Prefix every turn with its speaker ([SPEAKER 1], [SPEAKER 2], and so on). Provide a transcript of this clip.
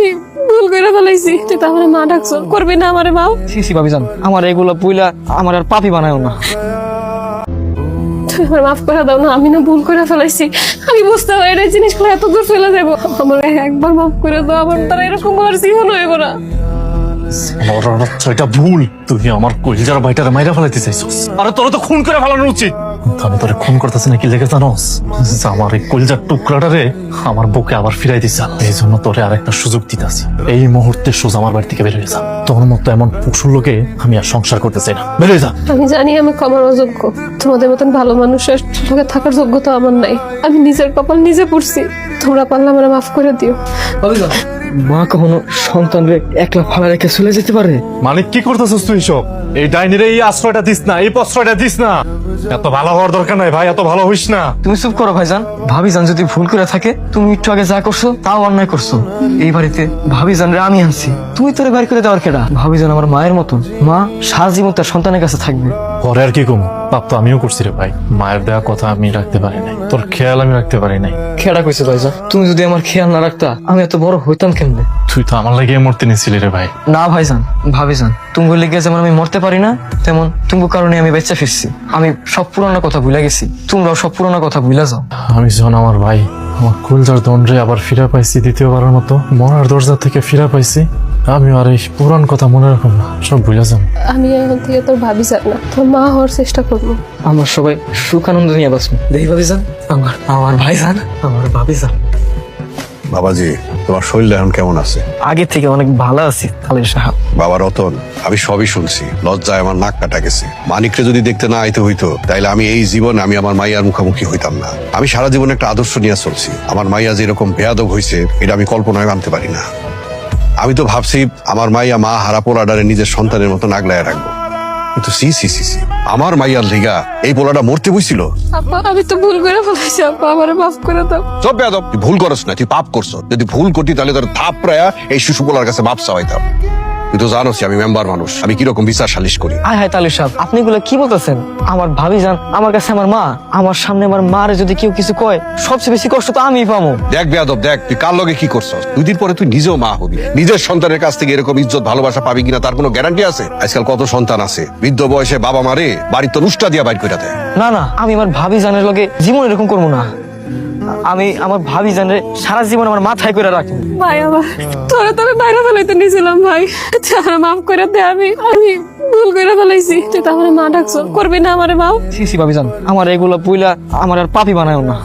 [SPEAKER 1] আমি ভুল করে ফেলাইছি, তুই তো আমার মা ডাকছ, করবি না আমারে মাও?
[SPEAKER 2] সিসি ভাবিজান, আমার এগুলো পুইলা আমার আর পাপি বানায়ও না।
[SPEAKER 1] তুই আমার মাফ করে দাও না, আমি না ভুল করে ফেলাইছি। আমি বুঝতে পারি না জিনিসগুলো এত দূর ফেলে যাবো। আমার একবার মাফ করে দাও, আমার তারা এরকম আর জীবন হইব না।
[SPEAKER 3] এটা ভুল, তুই আমার কলিজার ভাইটারে মাইরা ফেলাইতে চাইছিস। আরে তোর তো খুন করে ফেলানো উচিত। আমি তোরে খুন করতেছি নাকি লেগে জানোস? আমার এই কলিজার টুকরাটারে আমার বুকে আবার ফিরাই দিছে। এই জন্য তোরে আর একটা সুযোগ দিতেছি। এই মুহূর্তে সোজা আমার বাড়ি থেকে বের হয়ে যা। তোর মতো এমন পশুর লোকে আমি আর সংসার করতে চাই না, বের হয়ে যা।
[SPEAKER 1] আমি জানি আমি ক্ষমার অযোগ্য, তোমাদের মতন ভালো মানুষের লোকে থাকার যোগ্যতা আমার নাই। আমি নিজের কপাল নিজে পড়ছি, তোমরা পারলে আমার মাফ করে দিও।
[SPEAKER 2] ভাবিজান, মা কখনো সন্তানরে একলা ফালা রেখে চলে যেতে পারে?
[SPEAKER 3] মালিক কি করতেছিস তুই সব? এই ডাইনিরে এই আশ্রয়টা দিস না, এই প্রশ্রয়টা দিস না। এত ভালো হওয়ার দরকার নাই ভাই, এত ভালো হইস না।
[SPEAKER 2] তুমি চুপ করো ভাইজান। ভাবিজান যদি ভুল করে থাকে, তুমি একটু আগে যা করছো তাও অন্যায় করছো। এই বাড়িতে ভাবিজান রে আমি আনছি, তুই তোরে বের করে দেওয়ার কেডা? ভাবিজান আমার মায়ের মতন, মা সারা জীবন তার সন্তানের কাছে থাকবে।
[SPEAKER 3] পরে আর কি কম, পাপ তো আমিও করছি রে ভাই। মায়ের দেওয়া কথা আমি রাখতে পারি নাই, তোর খেয়াল আমি রাখতে পারি নাই।
[SPEAKER 2] খেয়াটা কইছে ভাইজান, তুমি যদি আমার খেয়াল না রাখতা আমি এত বড় হইতাম কেমনে?
[SPEAKER 3] তুই তো আমার লাগে মূর্তি নিয়েছিলি রে ভাই।
[SPEAKER 2] না ভাইজান, ভাবিজান তুমি লেগে যেমন আমি মরতে পারি না, তেমন তুমি কারণে আমি বেঁচে ফিরছি। আমি সব পুরানো কথা ভুলে গেছি, তোমরাও সব পুরানো কথা ভুলে যাও।
[SPEAKER 3] আমি যখন আমার ভাই আমার কুলজার দণ্ডে আবার ফিরে পাইছি, দ্বিতীয়বারের মতো মরার দরজা থেকে ফিরে পাইছি, আমি আর এই পুরান কথা মনে রাখুন না, সব ভুলে যান।
[SPEAKER 1] আমি এখন থেকে তোর ভাবি যাক না, তোর মা হওয়ার চেষ্টা করবো।
[SPEAKER 2] আমার সবাই সুখ আনন্দ নিয়ে বাঁচবো। দেখি ভাবিজান, আমার আমার ভাইজান, আমার ভাবিজান।
[SPEAKER 4] বাবাজি, তোমার শরীর এখন কেমন আছে?
[SPEAKER 2] আগে থেকে অনেক ভালো আছি তাহলে সাহেব।
[SPEAKER 4] বাবা রতন, আমি সবই শুনছি। লজ্জায় আমার নাক কাটা গেছে। মানিকরে যদি দেখতে না আইতে হইতো, তাইলে আমি এই জীবন আমি আমার মাইয়ার মুখোমুখি হইতাম না। আমি সারা জীবন একটা আদর্শ নিয়ে চলছি। আমার মাইয়া যে এরকম বেয়াদব হয়েছে, এটা আমি কল্পনায় আনতে পারি না। আমি তো ভাবছি আমার মাইয়া মা হারা পোলাডারে নিজের সন্তানের মতো আগলায় রাখবো, কিন্তু সি সি সি সি, আমার মাইয়ার লিগা এই পোলাটা মরতে বইছিল।
[SPEAKER 1] আপা আমি তো ভুল করে ফেলাইছি, আপা আমারে মাফ করে দাও।
[SPEAKER 4] সব বেয়াদব, তুই ভুল করস না, তুই পাপ করছ। যদি ভুল করতি তাহলে তোর থাপ প্রায় এই শিশু পোলার কাছে মাপ চাওয়াইতাম। তুই তো জানোস আমি মেম্বার মানুষ, আমি কিরকম বিচার সালিশ করি।
[SPEAKER 2] হায় হায় তালি সাহেব, আপনি এগুলো কি বলতেছেন? আমার ভাবিজান আমার কাছে আমার মা, আমার সামনে আমার মারে যদি কেউ কিছু কয়, সবচেয়ে বেশি কষ্ট তো আমিই পাবো।
[SPEAKER 4] দেখ বেয়াদব, দেখ তুই কার লগে কি করছস। 2 দিন পরে তুই নিজেও মা হবি, নিজের সন্তানের কাছ থেকে এরকম ইজ্জত ভালোবাসা পাবি কিনা তার কোনো গ্যারান্টি আছে? আজকাল কত সন্তান আছে বৃদ্ধ বয়সে বাবা মারে বাড়ির তো নুষ্টা দিয়া বাইর করে দেয়।
[SPEAKER 2] না না, আমি আমার ভাবিজানের লগে জীবন এরকম করবো না। আমি আমার ভাবিজানের সারা জীবন আমার মাথায় করে রাখবো।
[SPEAKER 1] ভাই আমার তোরে তোরে বাইরে ফেলাইতে নিয়েছিলাম ভাই, তুই আমার মাফ করে দে। আমি আমি ভুল করে ফেলাইছি, তুই তো আমার মা ডাকছ, করবি না আমারে মাও?
[SPEAKER 2] সিসি ভাবিজান, আমার এগুলো পুইলা আমার আর পাপি বানায়ও না।